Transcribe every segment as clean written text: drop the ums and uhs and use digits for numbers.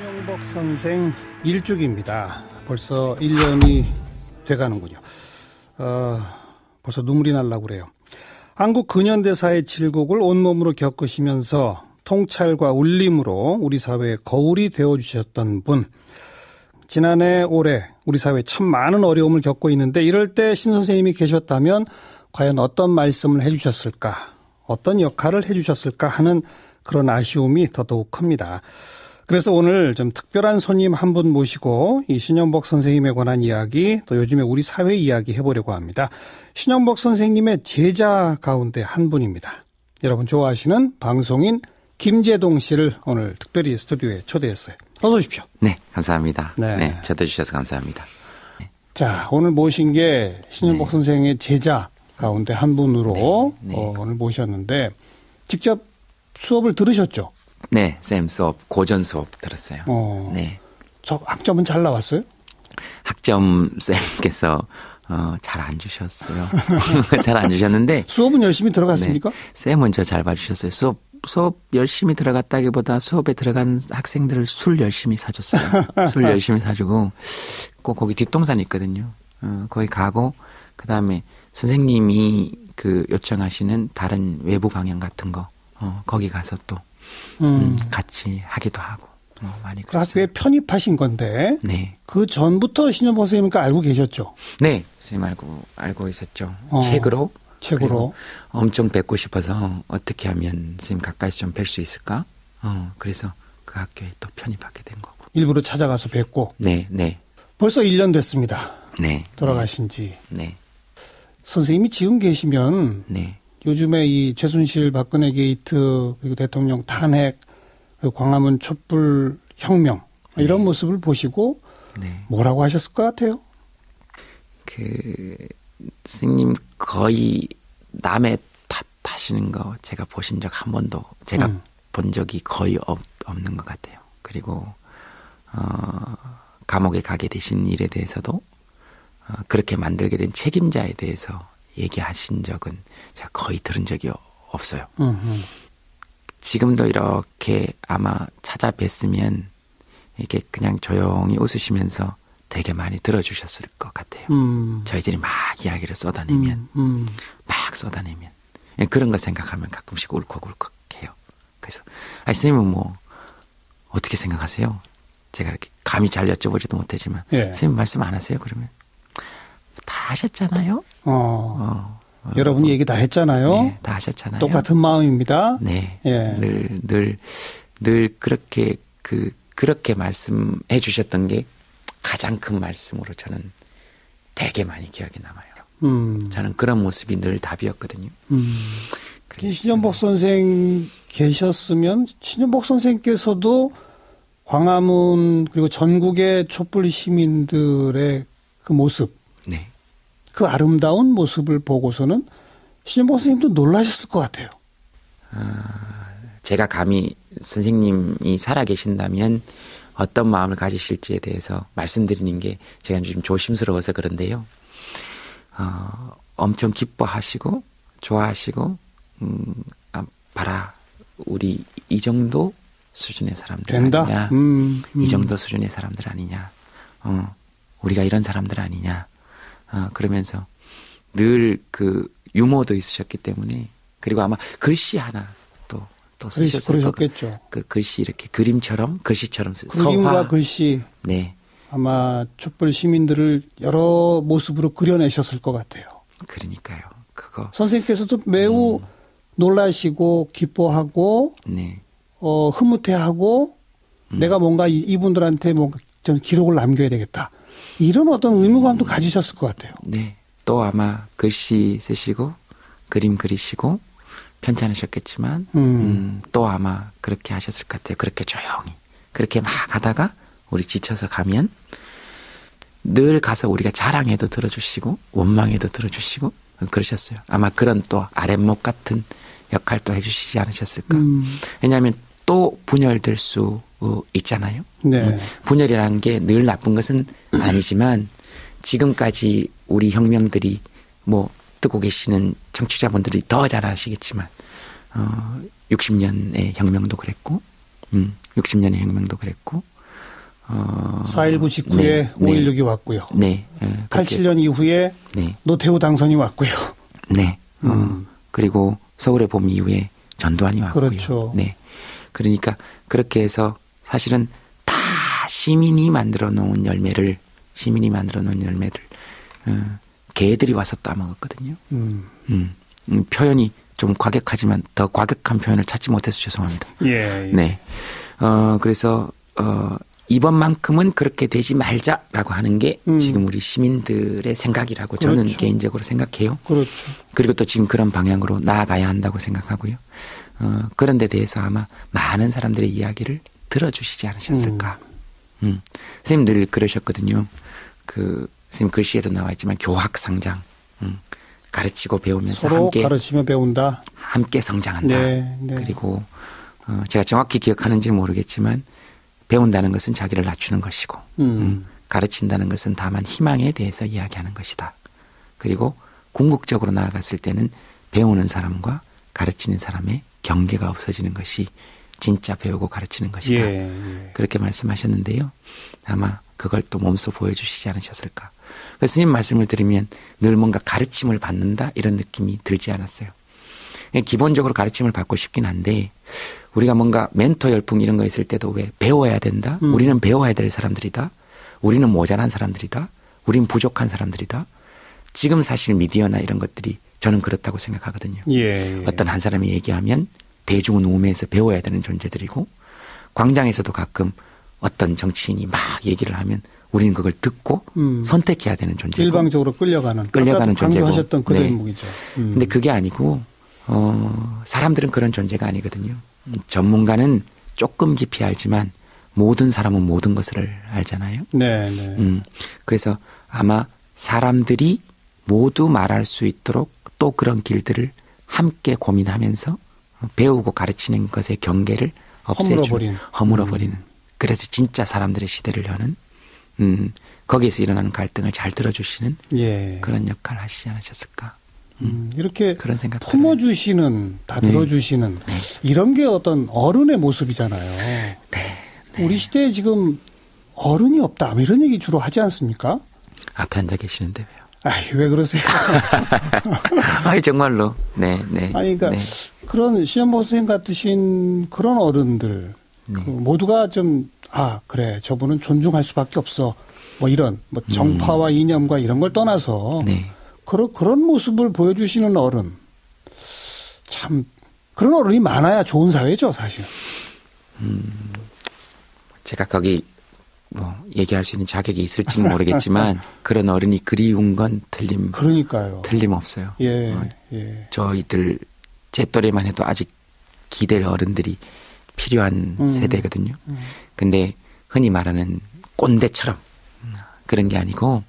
신용복 선생 일주기입니다. 벌써 1년이 돼가는군요. 벌써 눈물이 날라고 그래요. 한국 근현대사의 질곡을 온몸으로 겪으시면서 통찰과 울림으로 우리 사회의 거울이 되어주셨던 분. 지난해 올해 우리 사회에 참 많은 어려움을 겪고 있는데 이럴 때 신 선생님이 계셨다면 과연 어떤 말씀을 해주셨을까, 어떤 역할을 해주셨을까 하는 그런 아쉬움이 더더욱 큽니다. 그래서 오늘 좀 특별한 손님 한 분 모시고 이 신용복 선생님에 관한 이야기, 또 요즘에 우리 사회 이야기 해보려고 합니다. 신용복 선생님의 제자 가운데 한 분입니다. 여러분 좋아하시는 방송인 김재동 씨를 오늘 특별히 스튜디오에 초대했어요. 어서 오십시오. 네, 감사합니다. 네, 초대해주셔서 감사합니다. 자, 오늘 모신 게 신용복 선생의 제자 가운데 한 분으로 오늘 모셨는데 직접 수업을 들으셨죠? 네, 쌤 수업, 고전 수업 들었어요. 네. 저 학점은 잘 나왔어요? 학점 쌤께서 잘 안 주셨어요. 잘 안 주셨는데. 수업은 열심히 들어갔습니까? 네, 쌤은 저 잘 봐주셨어요. 수업 열심히 들어갔다기보다 수업에 들어간 학생들을 술 열심히 사줬어요. 술 열심히 사주고 꼭 거기 뒷동산이 있거든요. 거기 가고 그다음에 선생님이 요청하시는 다른 외부 강연 같은 거 거기 가서 또 같이 하기도 하고 많이 그 학교에 편입하신 건데 네. 그 전부터 신용복 선생님과 알고 계셨죠? 네. 선생님 알고 있었죠. 책으로 엄청 뵙고 싶어서 어떻게 하면 선생님 가까이서 좀 뵐 수 있을까? 그래서 그 학교에 또 편입하게 된 거고. 일부러 찾아가서 뵙고. 네. 벌써 1년 됐습니다. 네. 돌아가신 지. 네. 선생님이 지금 계시면 네. 요즘에 이 최순실 박근혜 게이트 그리고 대통령 탄핵 그리고 광화문 촛불 혁명 이런 모습을 보시고 뭐라고 하셨을 것 같아요? 스님 거의 남의 탓하시는 거 제가 보신 적 한 번도 제가 본 적이 거의 없는 것 같아요. 그리고 감옥에 가게 되신 일에 대해서도 그렇게 만들게 된 책임자에 대해서 얘기하신 적은 제가 거의 들은 적이 없어요. 지금도 이렇게 아마 찾아뵀으면 이렇게 그냥 조용히 웃으시면서 되게 많이 들어주셨을 것 같아요. 저희들이 막 이야기를 쏟아내면 그런 거 생각하면 가끔씩 울컥울컥해요. 그래서 스님은 뭐 어떻게 생각하세요? 제가 이렇게 감히 잘 여쭤보지도 못하지만 스님 말씀 안 하세요? 그러면 다 하셨잖아요. 여러분이 얘기 다 했잖아요. 네, 다 하셨잖아요. 똑같은 마음입니다. 네, 늘 그렇게 말씀해 주셨던 게 가장 큰 말씀으로 저는 되게 많이 기억이 남아요. 저는 그런 모습이 늘 답이었거든요. 신용복 선생 계셨으면 신용복 선생께서도 광화문 그리고 전국의 촛불 시민들의 그 모습, 그 아름다운 모습을 보고서는 신용복 선생님도 놀라셨을 것 같아요. 제가 감히 선생님이 살아계신다면 어떤 마음을 가지실지에 대해서 말씀드리는 게 제가 좀 조심스러워서 그런데요. 엄청 기뻐하시고 좋아하시고 봐라 우리 이 정도 수준의 사람들 된다? 아니냐. 이 정도 수준의 사람들 아니냐. 우리가 이런 사람들 아니냐. 그러면서 늘 유머도 있으셨기 때문에 그리고 아마 글씨 하나 또 쓰셨을 그러셨겠죠. 그 글씨 이렇게 글씨처럼 그림과 서화. 글씨. 네. 아마 촛불 시민들을 여러 모습으로 그려내셨을 것 같아요. 그러니까요. 그거. 선생님께서도 매우 놀라시고 기뻐하고 흐뭇해하고 내가 뭔가 이분들한테 뭔가 좀 기록을 남겨야 되겠다. 이런 어떤 의무감도 가지셨을 것 같아요. 네. 또 아마 글씨 쓰시고 그림 그리시고 편찮으셨겠지만 또 아마 그렇게 하셨을 것 같아요. 그렇게 조용히. 그렇게 막 하다가 우리 지쳐서 가면 늘 가서 우리가 자랑해도 들어주시고 원망해도 들어주시고 그러셨어요. 아마 그런 또 아랫목 같은 역할도 해주시지 않으셨을까. 왜냐하면 또 분열될 수 있잖아요. 네. 분열이라는 게 늘 나쁜 것은 아니지만 지금까지 우리 혁명들이 듣고 계시는 청취자분들이 더 잘 아시겠지만 60년의 혁명도 그랬고 60년의 혁명도 그랬고 4.19 직후에 5.16이 왔고요. 네. 87년 이후에 네. 노태우 당선이 왔고요. 네. 그리고 서울의 봄 이후에 전두환이 왔고요. 그렇죠. 네. 그러니까 그렇게 해서 사실은 다 시민이 만들어 놓은 열매를 개들이 와서 따먹었거든요. 표현이 좀 과격하지만 더 과격한 표현을 찾지 못해서 죄송합니다. 예. 네. 그래서 이번만큼은 그렇게 되지 말자라고 하는 게 지금 우리 시민들의 생각이라고 저는 그렇죠. 개인적으로 생각해요. 그렇죠. 그리고 또 지금 그런 방향으로 나아가야 한다고 생각하고요. 그런 데 대해서 아마 많은 사람들의 이야기를 들어주시지 않으셨을까. 선생님 늘 그러셨거든요. 선생님 글씨에도 나와 있지만 교학상장. 가르치고 배우면서 서로 함께 가르치며 배운다. 함께 성장한다. 네, 네. 그리고 제가 정확히 기억하는지는 모르겠지만 배운다는 것은 자기를 낮추는 것이고 가르친다는 것은 다만 희망에 대해서 이야기하는 것이다. 그리고 궁극적으로 나아갔을 때는 배우는 사람과 가르치는 사람의 경계가 없어지는 것이 진짜 배우고 가르치는 것이다. 예. 그렇게 말씀하셨는데요. 아마 그걸 또 몸소 보여주시지 않으셨을까. 그래서 스님 말씀을 들으면 늘 뭔가 가르침을 받는다 이런 느낌이 들지 않았어요. 기본적으로 가르침을 받고 싶긴 한데 우리가 뭔가 멘토 열풍 이런 거 있을 때도 왜 배워야 된다. 우리는 배워야 될 사람들이다. 우리는 모자란 사람들이다. 우리는 부족한 사람들이다. 지금 사실 미디어나 이런 것들이 저는 그렇다고 생각하거든요. 예. 어떤 한 사람이 얘기하면 대중은 우매해서 배워야 되는 존재들이고 광장에서도 가끔 어떤 정치인이 막 얘기를 하면 우리는 그걸 듣고 선택해야 되는 존재고 일방적으로 끌려가는 존재고 강조하셨던 그 대목이죠. 근데 그게 아니고 사람들은 그런 존재가 아니거든요. 전문가는 조금 깊이 알지만 모든 사람은 모든 것을 알잖아요. 네, 네. 그래서 아마 사람들이 모두 말할 수 있도록 또 그런 길들을 함께 고민하면서 배우고 가르치는 것의 경계를 없애주는 허물어버리는 그래서 진짜 사람들의 시대를 여는 거기에서 일어나는 갈등을 잘 들어주시는 예. 그런 역할을 하시지 않으셨을까. 이렇게 그런 생각 품어주시는 다 들어주시는 네. 이런 게 어떤 어른의 모습이잖아요. 네. 우리 시대에 지금 어른이 없다 이런 얘기 주로 하지 않습니까? 앞에 앉아 계시는데 왜요? 아이, 왜 그러세요? 아이, 정말로. 네, 네. 아니, 그러니까 네. 그런 시연보 선생님 같으신 그런 어른들 네. 모두가 좀 그래 저분은 존중할 수밖에 없어 뭐 이런 뭐 정파와 이념과 이런 걸 떠나서 네. 그런 모습을 보여주시는 어른 참 그런 어른이 많아야 좋은 사회죠 사실. 제가 거기 뭐 얘기할 수 있는 자격이 있을지는 모르겠지만 그런 어른이 그리운 건 틀림없어요. 예, 예. 저희들 제 또래만 해도 아직 기댈 어른들이 필요한 세대거든요. 근데 흔히 말하는 꼰대처럼 그런 게 아니고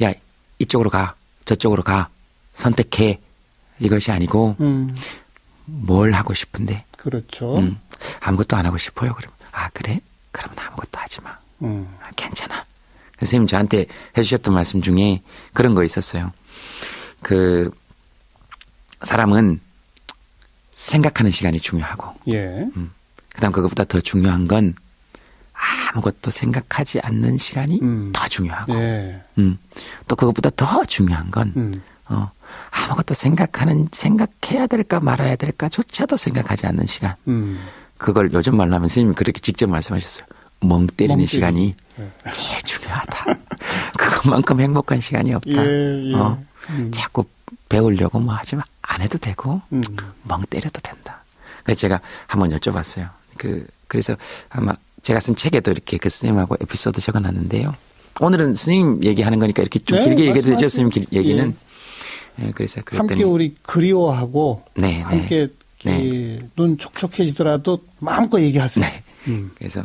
야 이쪽으로 가 저쪽으로 가 선택해 이것이 아니고 뭘 하고 싶은데 그렇죠. 아무것도 안 하고 싶어요. 그럼 그래? 그러면 아무것도 하지 마. 괜찮아. 선생님 저한테 해주셨던 말씀 중에 그런 거 있었어요. 사람은 생각하는 시간이 중요하고 예. 그다음 그것보다 더 중요한 건 아무것도 생각하지 않는 시간이 더 중요하고 예. 또 그것보다 더 중요한 건 아무것도 생각해야 될까 말아야 될까조차도 생각하지 않는 시간. 그걸 요즘 말로 하면 선생님이 그렇게 직접 말씀하셨어요. 멍 때리는 시간이 제일 중요하다. 그것만큼 행복한 시간이 없다. 예, 예. 자꾸 배우려고 뭐 하지만 안 해도 되고 멍 때려도 된다. 그래서 제가 한번 여쭤봤어요. 그래서 아마 제가 쓴 책에도 이렇게 그 선생님하고 에피소드 적어놨는데요. 오늘은 선생님 얘기하는 거니까 이렇게 좀 길게 얘기해도 되죠. 선생님 얘기는. 예. 그래서 그랬더니 함께 우리 그리워하고 네, 함께 눈 촉촉해지더라도 마음껏 얘기하세요. 네. 그래서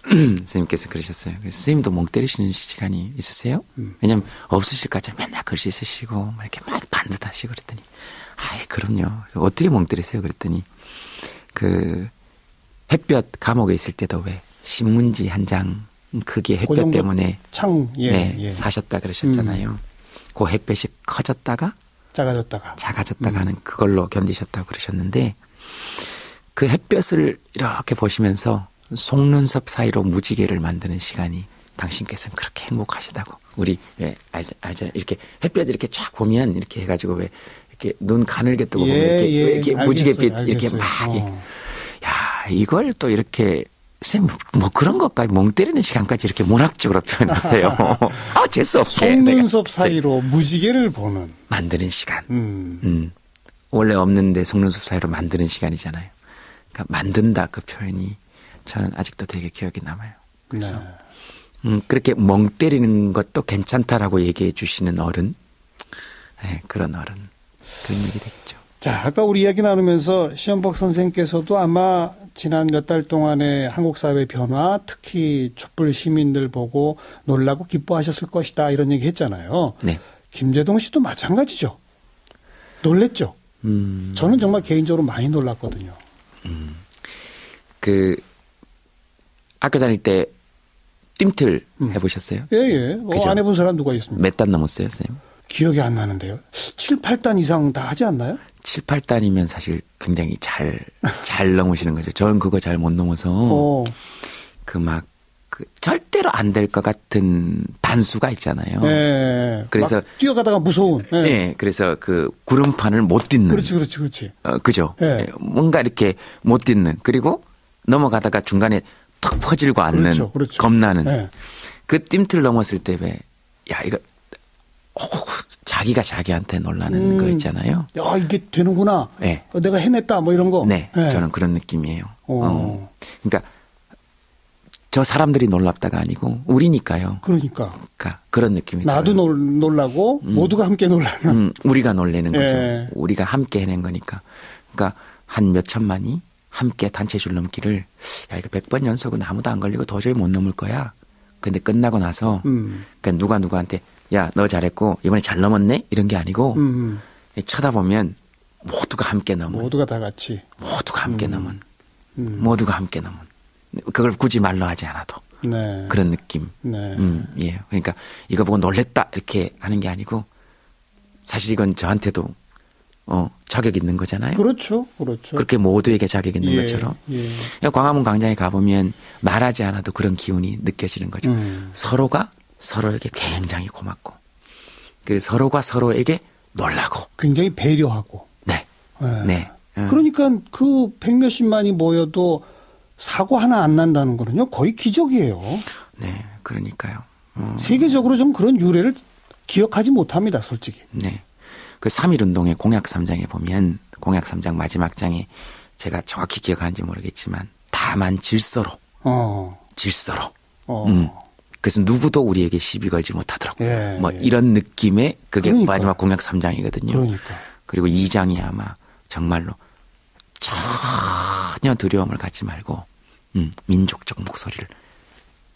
선생님께서 그러셨어요. 선생님도 멍 때리시는 시간이 있으세요? 왜냐면 없으실 것 같아요. 맨날 글씨 쓰시고 뭐 이렇게 막 반듯하시고 그랬더니 그럼요. 그래서 어떻게 멍 때리세요? 그랬더니 햇볕 감옥에 있을 때도 왜 신문지 한 장 크기의 햇볕 때문에 사셨다 그러셨잖아요. 그 햇볕이 커졌다가 작아졌다가 하는 그걸로 견디셨다고 그러셨는데 그 햇볕을 이렇게 보시면서 속눈썹 사이로 무지개를 만드는 시간이 당신께서는 그렇게 행복하시다고. 우리 알잖아요. 이렇게 햇볕 이렇게 쫙 보면 이렇게 해가지고 왜 이렇게 눈 가늘게 뜨고 보면 이렇게 무지개빛 이렇게 막. 야, 이걸 또 이렇게 쌤, 뭐 그런 것까지 멍 때리는 시간까지 이렇게 문학적으로 표현했어요. 아, 재수없게. 속눈썹 사이로 무지개를 보는. 만드는 시간. 원래 없는데 속눈썹 사이로 만드는 시간이잖아요. 그러니까 만든다 그 표현이 저는 아직도 되게 기억이 남아요. 그래서 그렇게 멍 때리는 것도 괜찮다라고 얘기해 주시는 어른. 네, 그런 어른. 그런 얘기 되겠죠. 자, 아까 우리 이야기 나누면서 시현복 선생님께서도 아마 지난 몇 달 동안의 한국 사회 변화, 특히 촛불 시민들 보고 놀라고 기뻐하셨을 것이다 이런 얘기 했잖아요. 네. 김재동 씨도 마찬가지죠. 놀랬죠. 저는 정말 개인적으로 많이 놀랐거든요. 그 학교 다닐 때 뜀틀 해보셨어요? 예. 안 해본 사람 누가 있습니까? 몇 단 넘었어요, 쌤? 기억이 안 나는데요. 7, 8단 이상 다 하지 않나요? 7, 8단이면 사실 굉장히 잘 넘으시는 거죠. 저는 그거 잘 못 넘어서 그 절대로 안 될 것 같은 단수가 있잖아요. 네. 그래서 막 뛰어가다가 무서운. 네. 네. 그래서 그 구름판을 못 딛는. 그렇지. 그죠. 네. 뭔가 이렇게 못 딛는. 그리고 넘어가다가 중간에 턱 퍼질고 앉는. 그렇죠. 겁나는. 네. 그 뜀틀 넘었을 때 왜, 야, 이거 자기가 자기한테 놀라는 거 있잖아요. 야, 이게 되는구나. 네. 내가 해냈다 뭐 이런 거. 네. 저는 그런 느낌이에요. 그러니까 저 사람들이 놀랍다가 아니고 우리니까요. 그러니까 그런 느낌이 나도 들어요. 놀라고 모두가 함께 놀라는. 우리가 놀래는 거죠. 예. 우리가 함께 해낸 거니까. 그러니까 한 몇 천만이 함께 단체 줄 넘기를 야 이거 100번 연속은 아무도 안 걸리고 도저히 못 넘을 거야. 근데 끝나고 나서 그러니까 누가 누구한테 야 너 잘했고 이번에 잘 넘었네 이런 게 아니고 쳐다보면 모두가 함께 넘은. 모두가 다 같이. 모두가 함께 넘은. 모두가 함께 넘은. 그걸 굳이 말로 하지 않아도. 네. 그런 느낌. 네. 예. 그러니까 이거 보고 놀랬다 이렇게 하는 게 아니고 사실 이건 저한테도 자격 있는 거잖아요. 그렇죠. 그렇게 모두에게 자격 있는 것처럼. 예. 광화문 광장에 가보면 말하지 않아도 그런 기운이 느껴지는 거죠. 서로가 서로에게 굉장히 고맙고, 서로가 서로에게 놀라고. 굉장히 배려하고. 네. 네. 그러니까 그 100몇십만이 모여도 사고 하나 안 난다는 거는요, 거의 기적이에요. 네. 그러니까요. 세계적으로 좀 그런 유래를 기억하지 못합니다, 솔직히. 네. 그 3.1운동의 공약 3장에 보면, 공약 3장 마지막 장에 제가 정확히 기억하는지 모르겠지만, 다만 질서로. 질서로. 그래서 누구도 우리에게 시비 걸지 못하도록. 이런 느낌의 그게 그러니까. 마지막 공약 3장이거든요. 그러니까. 그리고 2장이 아마 정말로 전혀 두려움을 갖지 말고, 민족적 목소리를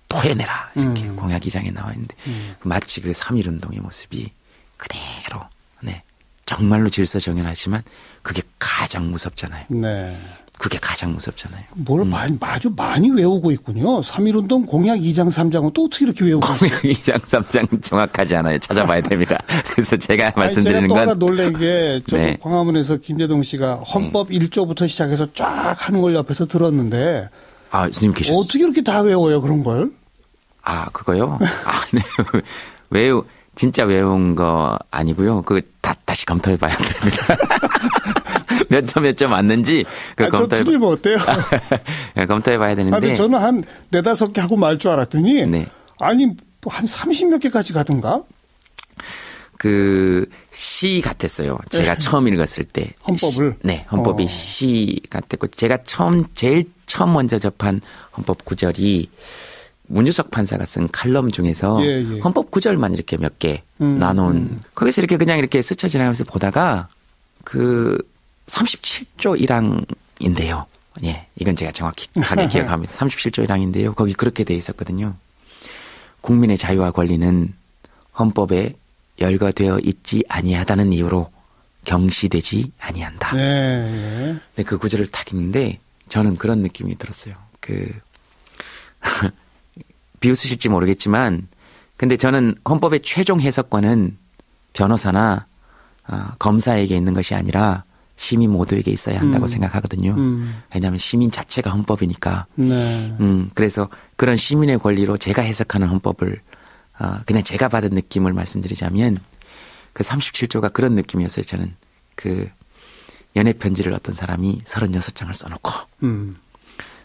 토해내라. 이렇게 공약 2장에 나와 있는데, 마치 그 3.1운동의 모습이 그대로, 네. 정말로 질서정연하지만 그게 가장 무섭잖아요. 네. 그게 가장 무섭잖아요. 뭘 아주 많이 외우고 있군요. 3.1운동 공약 2장 3장은 또 어떻게 이렇게 외우고 있어요? 공약 2장 3장 정확하지 않아요. 찾아봐야 됩니다. 그래서 제가 말씀드리는 제가 또 건. 하나 놀란 게 저도 네. 광화문에서 김재동 씨가 헌법 1조부터 시작해서 쫙 하는 걸 옆에서 들었는데. 아, 스님 계셨어요. 어떻게 이렇게 다 외워요, 그런 걸? 아, 그거요? 네. 진짜 외운 거 아니고요. 다시 검토해 봐야 됩니다. 몇 점 맞는지 저 틀리면 어때요? 검토해 봐야 되는데. 근데 저는 한 4-5개 하고 말 줄 알았더니 네. 아니 한 30몇 개까지 가던가? 시 같았어요. 제가 처음 읽었을 때. 헌법을? 네, 헌법이 시 같았고 제가 제일 처음 먼저 접한 헌법 구절이 문주석 판사가 쓴 칼럼 중에서 헌법 구절만 이렇게 몇 개 나눈 거기서 이렇게 그냥 이렇게 스쳐 지나가면서 보다가 37조 1항인데요. 예, 이건 제가 정확하게 기억합니다. 37조 1항인데요. 거기 그렇게 돼 있었거든요. 국민의 자유와 권리는 헌법에 열거되어 있지 아니하다는 이유로 경시되지 아니한다. 네. 근데 그 구절을 딱 읽는데 저는 그런 느낌이 들었어요. 비웃으실지 모르겠지만 근데 저는 헌법의 최종 해석권은 변호사나 검사에게 있는 것이 아니라 시민 모두에게 있어야 한다고 생각하거든요. 왜냐하면 시민 자체가 헌법이니까. 네. 그래서 그런 시민의 권리로 제가 해석하는 헌법을 그냥 제가 받은 느낌을 말씀드리자면 그 37조가 그런 느낌이었어요. 저는 그 연애 편지를 어떤 사람이 36장을 써놓고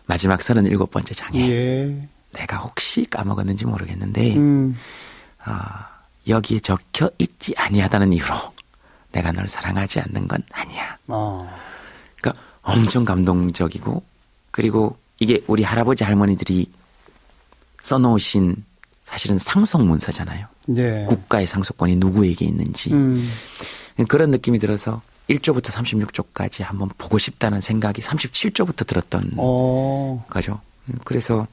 마지막 37번째 장에 예. 내가 혹시 까먹었는지 모르겠는데 여기에 적혀 있지 아니하다는 이유로 내가 널 사랑하지 않는 건 아니야. 그러니까 엄청 감동적이고 그리고 이게 우리 할아버지 할머니들이 써놓으신 사실은 상속 문서잖아요. 네. 국가의 상속권이 누구에게 있는지. 그런 느낌이 들어서 1조부터 36조까지 한번 보고 싶다는 생각이 37조부터 들었던 거죠. 그래서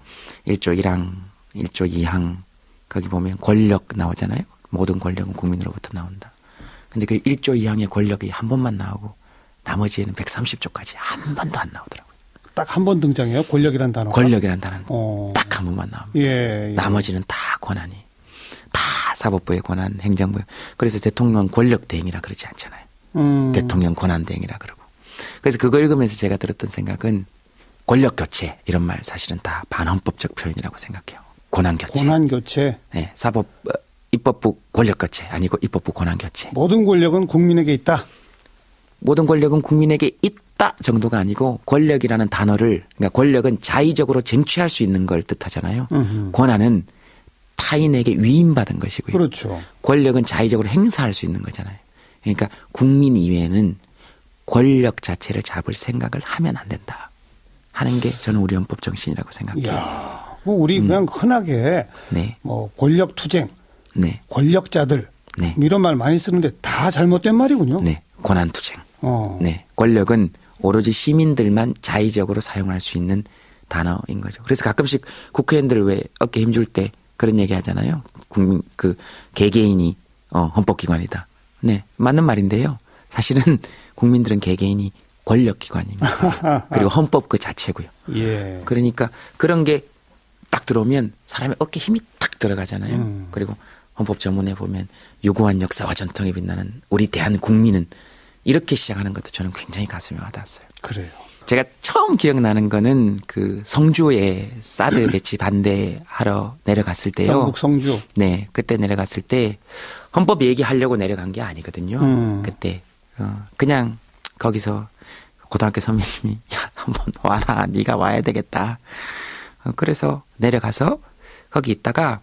1조 1항, 1조 2항 거기 보면 권력 나오잖아요. 모든 권력은 국민으로부터 나온다. 근데 그 1조 2항의 권력이 한 번만 나오고 나머지에는 130조까지 한 번도 안 나오더라고요. 딱 한 번 등장해요? 권력이란 단어가? 권력이란 단어는 딱 한 번만 나옵니다. 예. 나머지는 다 권한이. 다 사법부의 권한, 행정부의. 그래서 대통령은 권력 대행이라 그러지 않잖아요. 대통령 권한 대행이라 그러고. 그래서 그거 읽으면서 제가 들었던 생각은 권력 교체 이런 말 사실은 다 반헌법적 표현이라고 생각해요. 권한 교체. 권한 교체. 네, 사법 입법부 권력 교체 아니고 입법부 권한 교체. 모든 권력은 국민에게 있다. 모든 권력은 국민에게 있다 정도가 아니고 권력이라는 단어를 그러니까 권력은 자의적으로 쟁취할 수 있는 걸 뜻하잖아요. 권한은 타인에게 위임받은 것이고요. 그렇죠. 권력은 자의적으로 행사할 수 있는 거잖아요. 그러니까 국민 이외에는 권력 자체를 잡을 생각을 하면 안 된다 하는 게 저는 우리 헌법 정신이라고 생각해요. 이야, 뭐 우리 그냥 흔하게 네. 뭐 권력 투쟁, 네. 권력자들 네. 이런 말 많이 쓰는데 다 잘못된 말이군요. 네. 권한 투쟁. 네. 권력은 오로지 시민들만 자의적으로 사용할 수 있는 단어인 거죠. 그래서 가끔씩 국회의원들 왜 어깨 힘줄 때 그런 얘기 하잖아요. 국민, 개개인이, 헌법기관이다. 네. 맞는 말인데요. 사실은 국민들은 개개인이 권력기관입니다. 그리고 헌법 그 자체고요. 예. 그러니까 그런 게 딱 들어오면 사람의 어깨 힘이 딱 들어가잖아요. 그리고 헌법 전문에 보면 유구한 역사와 전통에 빛나는 우리 대한국민은 이렇게 시작하는 것도 저는 굉장히 가슴에 와닿았어요. 그래요. 제가 처음 기억나는 거는 그 성주에 사드 배치 반대하러 내려갔을 때요. 경북 성주. 네. 그때 내려갔을 때 헌법 얘기하려고 내려간 게 아니거든요. 그때 그냥 거기서 고등학교 선배님이 야, 한번 와라. 네가 와야 되겠다. 그래서 내려가서 거기 있다가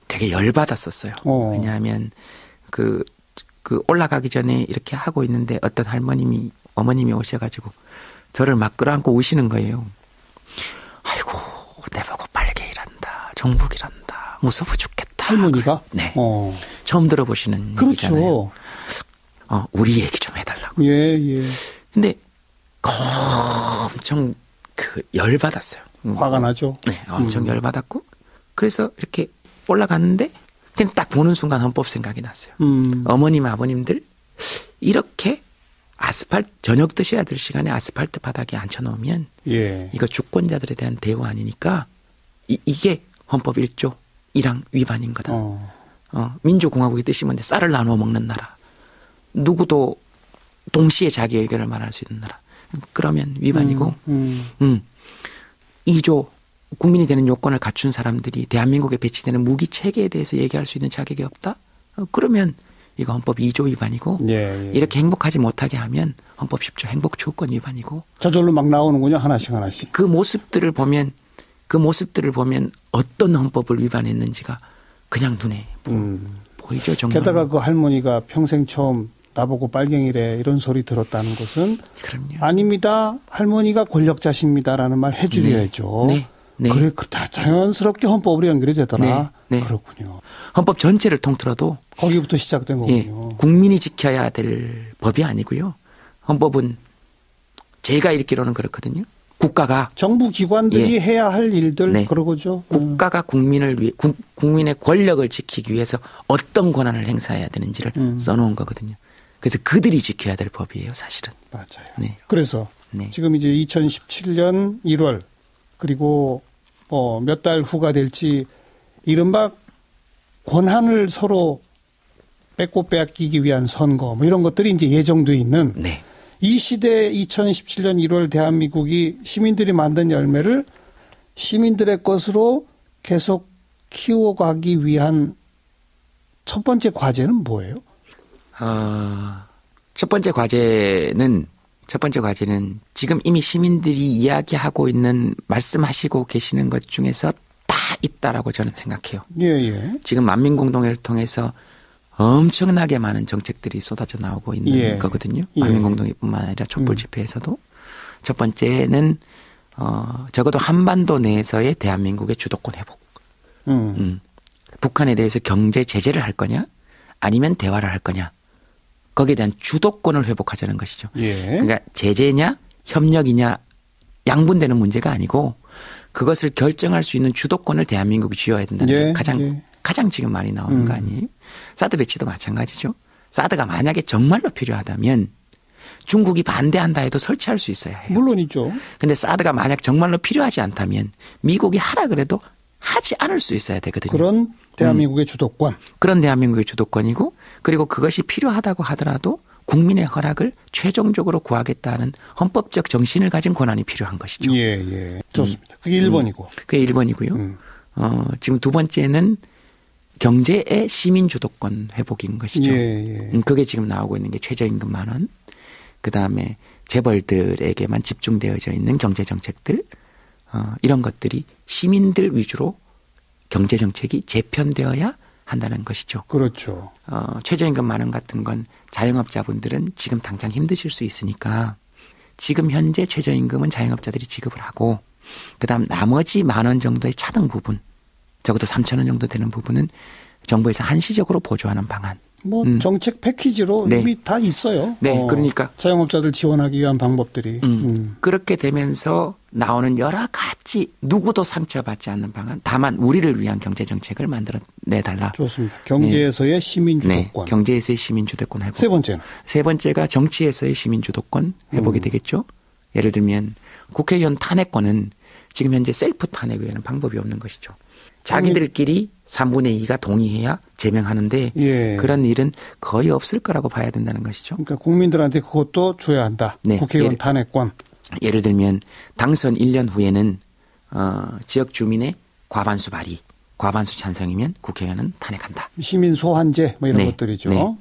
되게 열받았었어요. 왜냐하면 그 올라가기 전에 이렇게 하고 있는데 어떤 어머님이 오셔가지고 저를 막 끌어안고 우시는 거예요. 아이고, 내보고 빨개 일한다. 종북 일한다. 무서워 죽겠다. 할머니가? 네. 처음 들어보시는 그렇죠. 얘기잖아요. 우리 얘기 좀 해달라고. 예, 예. 근데 엄청 열받았어요. 화가 나죠. 네, 엄청 열받았고. 그래서 이렇게 올라갔는데 그냥 딱 보는 순간 헌법 생각이 났어요. 어머님, 아버님들 이렇게 아스팔트 저녁 드셔야 될 시간에 아스팔트 바닥에 앉혀놓으면 예. 이거 주권자들에 대한 대우 아니니까 이게 헌법 1조 1항 위반인 거다. 민주공화국의 뜻이 뭔데 쌀을 나누어 먹는 나라. 누구도 동시에 자기 의견을 말할 수 있는 나라. 그러면 위반이고 2조 국민이 되는 요건을 갖춘 사람들이 대한민국에 배치되는 무기 체계에 대해서 얘기할 수 있는 자격이 없다? 그러면 이거 헌법 2조 위반이고 예, 예. 이렇게 행복하지 못하게 하면 헌법 10조 행복주권 위반이고 저절로 막 나오는군요. 하나씩 하나씩. 그 모습들을 보면 어떤 헌법을 위반했는지가 그냥 눈에 보이죠. 정말. 게다가 그 할머니가 평생 처음 나보고 빨갱이래 이런 소리 들었다는 것은 그럼요. 아닙니다. 할머니가 권력자십니다라는 말 해주려야죠. 네. 네. 그래, 다 자연스럽게 헌법으로 연결이 되더라. 네. 그렇군요. 헌법 전체를 통틀어도 거기부터 시작된 거군요. 국민이 지켜야 될 법이 아니고요. 헌법은 제가 읽기로는 그렇거든요. 국가가 정부 기관들이 해야 할 일들 그런 거죠. 국가가 국민을 위해 국민의 권력을 지키기 위해서 어떤 권한을 행사해야 되는지를 써놓은 거거든요. 그래서 그들이 지켜야 될 법이에요, 사실은. 맞아요. 네. 그래서 지금 이제 2017년 1월 그리고 몇 달 후가 될지 이른바 권한을 서로 뺏고 빼앗기기 위한 선거 뭐 이런 것들이 이제 예정돼 있는 이 시대 2017년 1월 대한민국이 시민들이 만든 열매를 시민들의 것으로 계속 키워가기 위한 첫 번째 과제는 뭐예요? 첫 번째 과제는 지금 이미 시민들이 이야기하고 있는 말씀하시고 계시는 것 중에서 다 있다라고 저는 생각해요. 예. 지금 만민공동회를 통해서 엄청나게 많은 정책들이 쏟아져 나오고 있는 거거든요. 만민공동회뿐만 아니라 촛불 집회에서도. 첫 번째는 적어도 한반도 내에서의 대한민국의 주도권 회복. 북한에 대해서 경제 제재를 할 거냐 아니면 대화를 할 거냐. 거기에 대한 주도권을 회복하자는 것이죠. 그러니까 제재냐 협력이냐 양분되는 문제가 아니고 그것을 결정할 수 있는 주도권을 대한민국이 쥐어야 된다는 게 가장 지금 많이 나오는 거 아니에요. 사드 배치도 마찬가지죠. 사드가 만약에 정말로 필요하다면 중국이 반대한다 해도 설치할 수 있어야 해요. 물론이죠. 그런데 사드가 만약 정말로 필요하지 않다면 미국이 하라 그래도 하지 않을 수 있어야 되거든요. 그런 대한민국의 주도권. 그런 대한민국의 주도권이고 그리고 그것이 필요하다고 하더라도 국민의 허락을 최종적으로 구하겠다는 헌법적 정신을 가진 권한이 필요한 것이죠. 좋습니다. 그게 1번이고. 그게 1번이고요. 지금 두 번째는 경제의 시민 주도권 회복인 것이죠. 그게 지금 나오고 있는 게 최저임금 10,000원. 그다음에 재벌들에게만 집중되어져 있는 경제정책들. 이런 것들이 시민들 위주로 경제정책이 재편되어야 한다는 것이죠. 그렇죠. 최저임금 10,000원 같은 건 자영업자분들은 지금 당장 힘드실 수 있으니까 지금 현재 최저임금은 자영업자들이 지급을 하고 그다음 나머지 10,000원 정도의 차등 부분 적어도 3,000원 정도 되는 부분은 정부에서 한시적으로 보조하는 방안. 정책 패키지로 이미 다 있어요. 그러니까 자영업자들 지원하기 위한 방법들이. 그렇게 되면서 나오는 여러 가지 누구도 상처받지 않는 방안. 다만 우리를 위한 경제정책을 만들어내달라. 좋습니다. 경제에서의 시민주도권. 경제에서의 시민주도권 회복. 세 번째는? 세 번째가 정치에서의 시민주도권 회복이 되겠죠. 예를 들면 국회의원 탄핵권은 지금 현재 셀프 탄핵 외에는 방법이 없는 것이죠. 자기들끼리 3분의 2가 동의해야 제명하는데 그런 일은 거의 없을 거라고 봐야 된다는 것이죠. 그러니까 국민들한테 그것도 줘야 한다. 국회의원 탄핵권. 예를 들면 당선 1년 후에는 지역 주민의 과반수 발의, 과반수 찬성이면 국회의원은 탄핵한다. 시민 소환제 뭐 이런 것들이죠.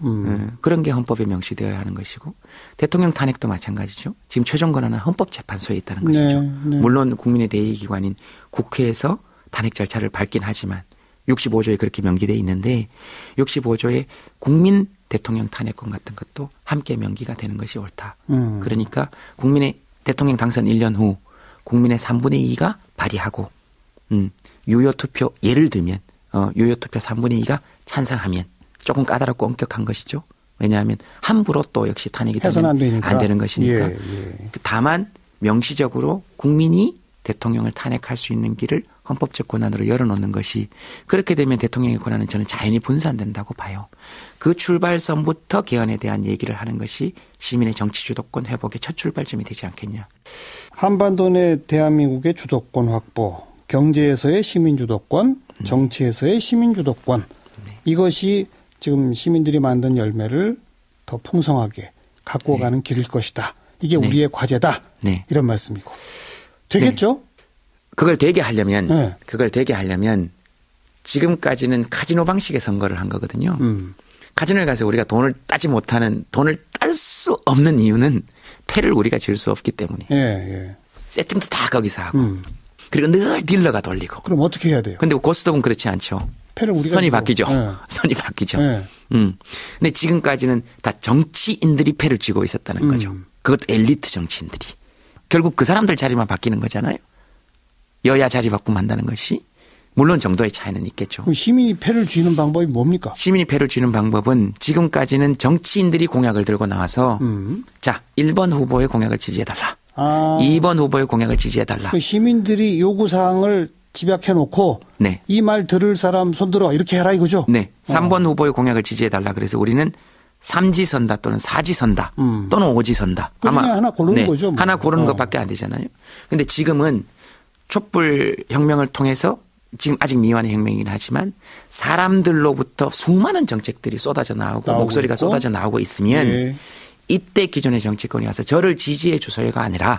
그런 게 헌법에 명시되어야 하는 것이고 대통령 탄핵도 마찬가지죠. 지금 최종 권한은 헌법재판소에 있다는 것이죠. 물론 국민의 대의기관인 국회에서 탄핵 절차를 밟긴 하지만 65조에 그렇게 명기되어 있는데 65조에 국민 대통령 탄핵권 같은 것도 함께 명기가 되는 것이 옳다. 그러니까 국민의 대통령 당선 1년 후 국민의 3분의 2가 발의하고 유효투표 예를 들면 유효투표 3분의 2가 찬성하면 조금 까다롭고 엄격한 것이죠. 왜냐하면 함부로 또 역시 탄핵이 되면 안 되는 것이니까. 다만 명시적으로 국민이 대통령을 탄핵할 수 있는 길을 헌법적 권한으로 열어놓는 것이 그렇게 되면 대통령의 권한은 저는 자연히 분산된다고 봐요. 그 출발선부터 개헌에 대한 얘기를 하는 것이 시민의 정치 주도권 회복의 첫 출발점이 되지 않겠냐. 한반도 내 대한민국의 주도권 확보, 경제에서의 시민 주도권, 정치에서의 시민 주도권. 이것이 지금 시민들이 만든 열매를 더 풍성하게 갖고 가는 길일 것이다. 이게 우리의 과제다. 이런 말씀이고. 되겠죠? 그걸 되게 하려면 지금까지는 카지노 방식의 선거를 한 거거든요. 카지노에 가서 우리가 돈을 따지 못하는, 돈을 딸 수 없는 이유는 패를 우리가 질 수 없기 때문이에요. 세팅도 다 거기서 하고 그리고 늘 딜러가 돌리고. 그럼 어떻게 해야 돼요? 근데 고스톱은 그렇지 않죠. 패를 우리가 선이 바뀌죠. 선이 바뀌죠. 근데 지금까지는 다 정치인들이 패를 쥐고 있었다는 거죠. 그것도 엘리트 정치인들이. 결국 그 사람들 자리만 바뀌는 거잖아요. 여야 자리 바꾸면 한다는 것이. 물론 정도의 차이는 있겠죠. 시민이 패를 쥐는 방법이 뭡니까? 시민이 패를 쥐는 방법은 지금까지는 정치인들이 공약을 들고 나와서 자 1번 후보의 공약을 지지해달라. 2번 후보의 공약을 지지해달라. 그 시민들이 요구사항을 집약해놓고 이 말 들을 사람 손들어 이렇게 해라 이거죠? 3번 후보의 공약을 지지해달라. 그래서 우리는 3지선다 또는 4지선다 또는 5지선다. 아마 하나 고르는 거죠. 뭐. 하나 고르는 것밖에 안 되잖아요. 그런데 지금은 촛불 혁명을 통해서 지금 아직 미완의 혁명이긴 하지만 사람들로부터 수많은 정책들이 쏟아져 나오고 목소리가 쏟아져 나오고 있으면 이때 기존의 정치권이 와서 저를 지지해 주소요가 아니라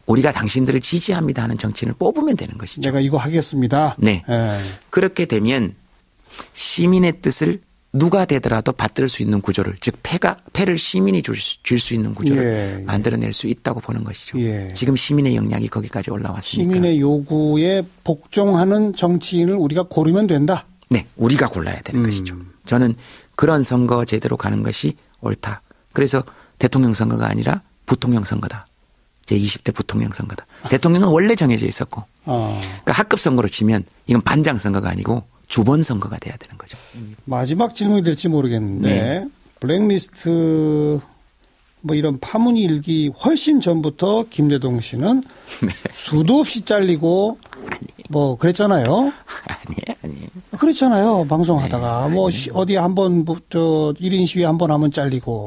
우리가 당신들을 지지합니다 하는 정치인을 뽑으면 되는 것이죠. 내가 이거 하겠습니다. 네. 그렇게 되면 시민의 뜻을 누가 되더라도 받들 수 있는 구조를, 즉 패를 시민이 줄 수 있는 구조를 만들어낼 수 있다고 보는 것이죠. 지금 시민의 역량이 거기까지 올라왔으니까. 시민의 요구에 복종하는 정치인을 우리가 고르면 된다. 네. 우리가 골라야 되는 것이죠. 저는 그런 선거 제대로 가는 것이 옳다. 그래서 대통령 선거가 아니라 부통령 선거다. 제20대 부통령 선거다. 대통령은 원래 정해져 있었고 그러니까 학급 선거로 치면 이건 반장 선거가 아니고 주번 선거가 돼야 되는 거죠. 마지막 질문이 될지 모르겠는데 블랙리스트 뭐 이런 파문이 일기 훨씬 전부터 김재동 씨는 수도 없이 잘리고 뭐 그랬잖아요. 아니에요. 그랬잖아요. 방송하다가 뭐 어디 한번 저 1인 시위 한번 하면 잘리고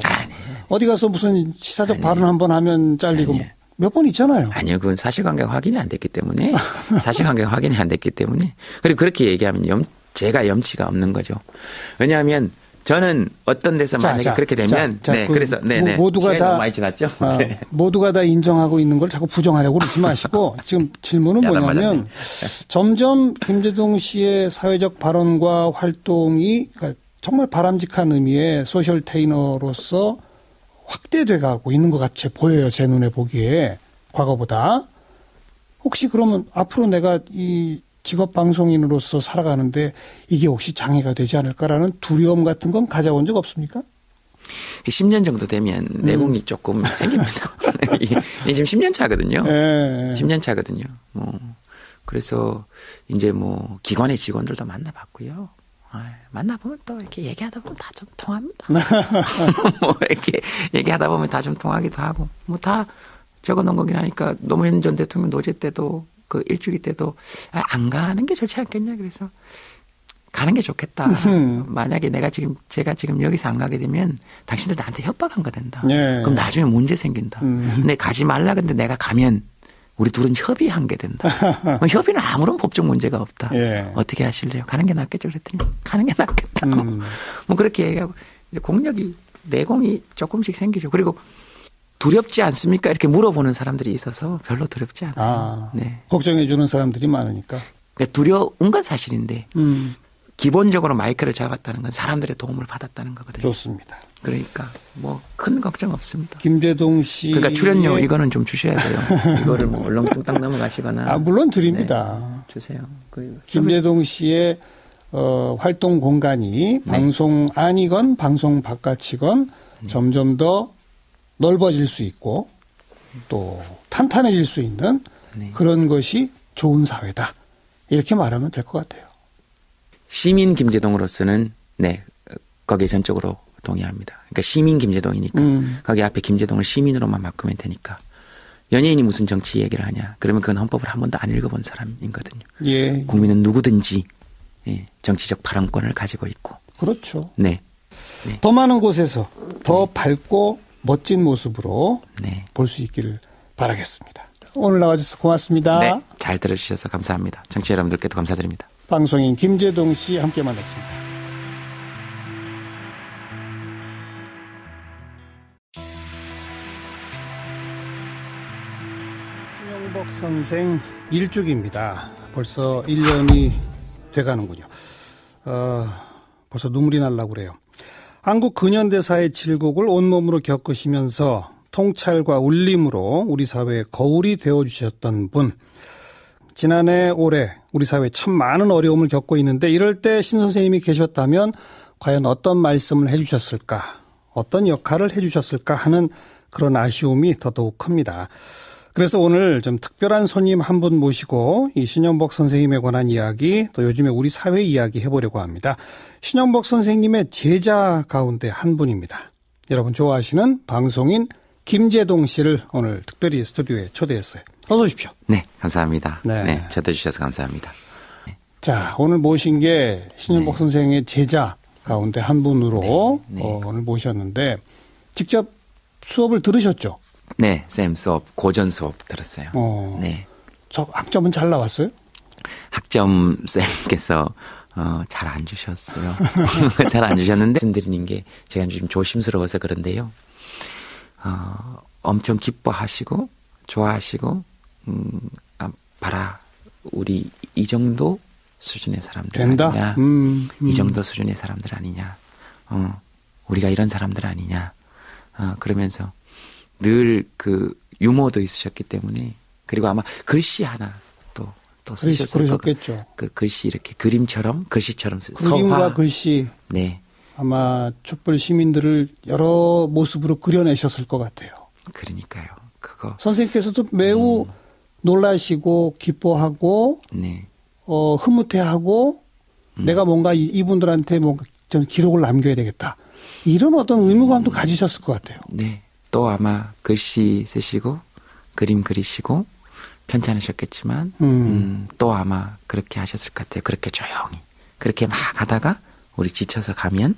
어디 가서 무슨 시사적 발언 한번 하면 잘리고 몇 번 있잖아요. 아니요. 그건 사실관계가 확인이 안 됐기 때문에 그리고 그렇게 얘기하면 제가 염치가 없는 거죠. 왜냐하면 저는 어떤 데서 만약에 그렇게 되면 그래서 모두가 다 많이 지났죠. 모두가 다 인정하고 있는 걸 자꾸 부정하려고 그러지 마시고 지금 질문은 뭐냐면 점점 김재동 씨의 사회적 발언과 활동이 그러니까 정말 바람직한 의미의 소셜 테이너로서 확대돼 가고 있는 것 같이 보여요. 제 눈에 보기에 과거보다. 혹시 그러면 앞으로 내가 이 직업 방송인으로서 살아가는데 이게 혹시 장애가 되지 않을까라는 두려움 같은 건 가져온 적 없습니까? 10년 정도 되면 내공이 조금 생깁니다. 지금 10년 차거든요. 10년 차거든요. 그래서 이제 뭐 기관의 직원들도 만나봤고요. 만나보면 또 이렇게 얘기하다 보면 다 좀 통합니다. 뭐 이렇게 얘기하다 보면 다 좀 통하기도 하고 뭐 다 적어놓은 거긴 하니까 노무현 전 대통령 노제 때도 그 일주기 때도 안 가는 게 좋지 않겠냐 그래서 가는 게 좋겠다. 만약에 제가 지금 여기서 안 가게 되면 당신들 나한테 협박한 거 된다. 그럼 나중에 문제 생긴다. 근데 가지 말라 근데 내가 가면 우리 둘은 협의한 게 된다. 협의는 아무런 법적 문제가 없다. 어떻게 하실래요? 가는 게 낫겠죠. 그랬더니 가는 게 낫겠다. 뭐 그렇게 얘기하고 이제 공력이 내공이 조금씩 생기죠. 그리고 두렵지 않습니까? 이렇게 물어보는 사람들이 있어서 별로 두렵지 않아요. 걱정해 주는 사람들이 많으니까. 두려운 건 사실인데 기본적으로 마이크를 잡았다는 건 사람들의 도움을 받았다는 거거든요. 좋습니다. 그러니까 뭐 큰 걱정 없습니다. 김재동 씨. 그러니까 출연료 이거는 좀 주셔야 돼요. 이거를 뭐 얼렁뚱땅 넘어가시거나. 물론 드립니다. 주세요. 김재동 씨의 활동 공간이 방송 안이건 방송 바깥이건 점점 더 넓어질 수 있고 또 탄탄해질 수 있는 그런 것이 좋은 사회다. 이렇게 말하면 될 것 같아요. 시민 김재동으로서는 거기에 전적으로 동의합니다. 그러니까 시민 김재동이니까 거기 앞에 김재동을 시민으로만 바꾸면 되니까 연예인이 무슨 정치 얘기를 하냐. 그러면 그건 헌법을 한 번도 안 읽어본 사람이거든요. 국민은 누구든지 정치적 발언권을 가지고 있고. 그렇죠. 더 많은 곳에서 더 밝고 멋진 모습으로 볼 수 있기를 바라겠습니다. 오늘 나와주셔서 고맙습니다. 잘 들어주셔서 감사합니다. 청취자 여러분들께도 감사드립니다. 방송인 김재동 씨 함께 만났습니다. 신영복 선생 일주기입니다. 벌써 1년이 돼가는군요. 벌써 눈물이 날라고 그래요. 한국 근현대사의 질곡을 온몸으로 겪으시면서 통찰과 울림으로 우리 사회의 거울이 되어주셨던 분. 지난해 올해 우리 사회에 참 많은 어려움을 겪고 있는데 이럴 때 신 선생님이 계셨다면 과연 어떤 말씀을 해 주셨을까, 어떤 역할을 해 주셨을까 하는 그런 아쉬움이 더더욱 큽니다. 그래서 오늘 좀 특별한 손님 한 분 모시고 이 신영복 선생님에 관한 이야기, 또 요즘에 우리 사회 이야기 해보려고 합니다. 신영복 선생님의 제자 가운데 한 분입니다. 여러분 좋아하시는 방송인 김재동 씨를 오늘 특별히 스튜디오에 초대했어요. 어서 오십시오. 네, 감사합니다. 초대해 주셔서 감사합니다. 자, 오늘 모신 게 신영복 선생의 제자 가운데 한 분으로 오늘 모셨는데 직접 수업을 들으셨죠? 네, 쌤 수업, 고전 수업 들었어요. 저 학점은 잘 나왔어요? 학점 쌤께서 잘 안 주셨어요. 잘 안 주셨는데 말씀드리는 게 제가 좀 조심스러워서 그런데요. 엄청 기뻐하시고 좋아하시고 봐라 우리 이 정도 수준의 사람들 된다? 아니냐? 이 정도 수준의 사람들 아니냐? 우리가 이런 사람들 아니냐? 그러면서 늘 그 유머도 있으셨기 때문에 그리고 아마 글씨 하나 또 쓰셨을 그러셨겠죠. 그 글씨 이렇게 그림처럼 글씨처럼 그림과 서화. 글씨. 네. 아마 촛불 시민들을 여러 모습으로 그려내셨을 것 같아요. 그러니까요. 그거 선생님께서도 매우 놀라시고 기뻐하고 네. 흐뭇해하고 내가 뭔가 이분들한테 뭔가 좀 기록을 남겨야 되겠다. 이런 어떤 의무감도 가지셨을 것 같아요. 네. 또 아마 글씨 쓰시고 그림 그리시고 편찮으셨겠지만 또 아마 그렇게 하셨을 것 같아요. 그렇게 조용히. 그렇게 막 하다가 우리 지쳐서 가면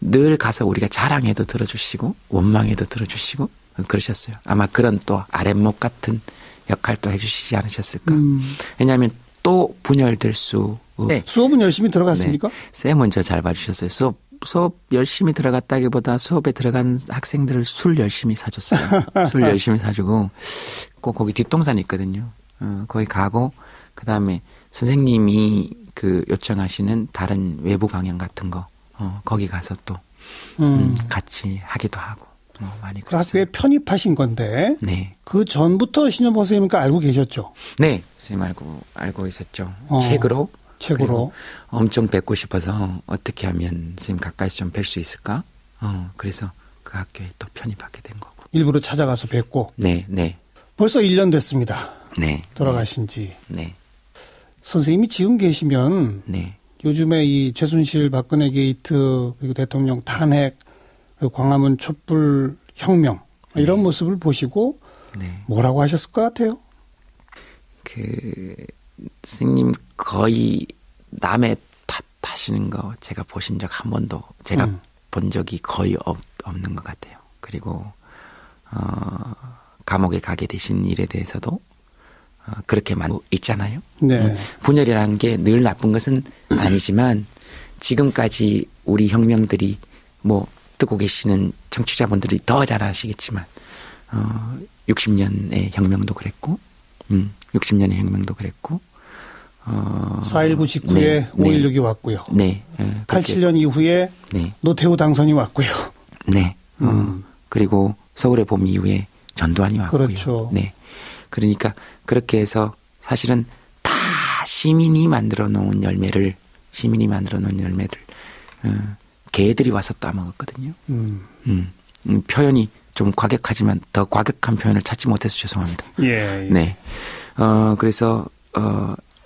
늘 가서 우리가 자랑해도 들어주시고 원망해도 들어주시고 그러셨어요. 아마 그런 또 아랫목 같은 역할도 해주시지 않으셨을까. 왜냐하면 또 분열될 수. 네. 수업은 열심히 들어갔습니까? 네. 쌤은 저 잘 봐주셨어요. 수업 열심히 들어갔다기보다 수업에 들어간 학생들을 술 열심히 사줬어요. 술 열심히 사주고 꼭 거기 뒷동산이 있거든요. 거기 가고 그다음에 선생님이 그 요청하시는 다른 외부 강연 같은 거 거기 가서 또 같이 하기도 하고 많이 그 학교에 편입하신 건데 네. 그 전부터 신현복 선생님과 알고 계셨죠? 네. 선생님 알고 있었죠. 책으로 엄청 뵙고 싶어서 어떻게 하면 선생님 가까이 좀 뵐 수 있을까? 그래서 그 학교에 또 편입하게 된 거고. 일부러 찾아가서 뵙고. 네. 네. 벌써 1년 됐습니다. 네. 돌아가신 지. 네. 선생님이 지금 계시면 네. 요즘에 이 최순실 박근혜 게이트 그리고 대통령 탄핵 광화문 촛불 혁명 이런 모습을 보시고 뭐라고 하셨을 것 같아요? 스님 거의 남의 탓하시는 거 제가 보신 적 한 번도 제가 본 적이 거의 없는 것 같아요. 그리고 감옥에 가게 되신 일에 대해서도 그렇게만 있잖아요. 네. 분열이라는 게 늘 나쁜 것은 아니지만 지금까지 우리 혁명들이 뭐 듣고 계시는 청취자분들이 더 잘 아시겠지만 60년의 혁명도 그랬고 60년의 혁명도 그랬고 4.19 직후에 5.16이 왔고요. 네. 87년 이후에 노태우 당선이 왔고요. 네. 그리고 서울의 봄 이후에 전두환이 왔고요. 그렇죠. 네. 그러니까 그렇게 해서 사실은 다 시민이 만들어 놓은 열매를 개들이 와서 따먹었거든요. 표현이 좀 과격하지만 더 과격한 표현을 찾지 못해서 죄송합니다. 예. 네. 그래서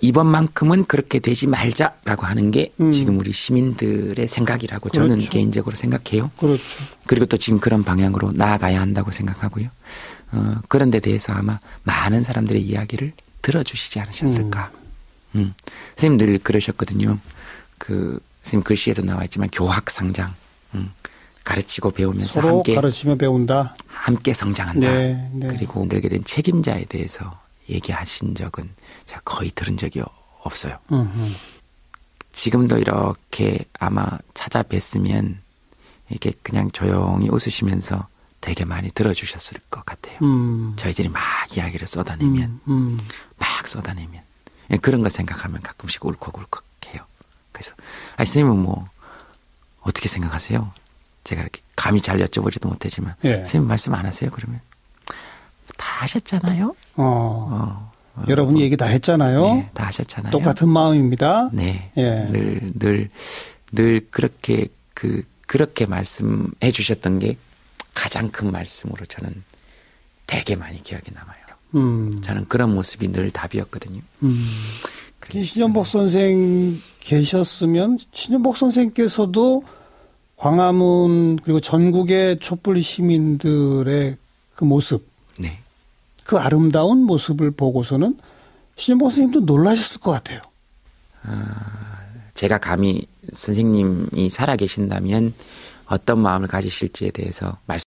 이번만큼은 그렇게 되지 말자라고 하는 게 지금 우리 시민들의 생각이라고 저는 그렇죠. 개인적으로 생각해요. 그렇죠. 그리고 또 지금 그런 방향으로 나아가야 한다고 생각하고요. 그런 데 대해서 아마 많은 사람들의 이야기를 들어주시지 않으셨을까. 선생님 늘 그러셨거든요. 선생님 글씨에도 나와 있지만 교학상장. 가르치고 배우면서 서로 함께 가르치며 배운다. 함께 성장한다. 네. 그리고 들게 된 책임자에 대해서 얘기하신 적은 제가 거의 들은 적이 없어요. 지금도 이렇게 아마 찾아뵀으면 이렇게 그냥 조용히 웃으시면서 되게 많이 들어주셨을 것 같아요. 저희들이 막 이야기를 쏟아내면 그런 거 생각하면 가끔씩 울컥울컥해요. 그래서 선생님은 뭐 어떻게 생각하세요? 제가 이렇게 감히 잘 여쭤보지도 못하지만 선생님 말씀 안 하세요? 그러면 다 하셨잖아요. 여러분이 얘기 다 했잖아요. 네, 다 하셨잖아요. 똑같은 마음입니다. 네, 예. 늘 그렇게 말씀해 주셨던 게 가장 큰 말씀으로 저는 되게 많이 기억에 남아요. 저는 그런 모습이 늘 답이었거든요. 신현복 선생 계셨으면 신현복 선생께서도 광화문 그리고 전국의 촛불 시민들의 그 모습, 그 아름다운 모습을 보고서는 신현복 선생님도 놀라셨을 것 같아요. 제가 감히 선생님이 살아계신다면 어떤 마음을 가지실지에 대해서 말씀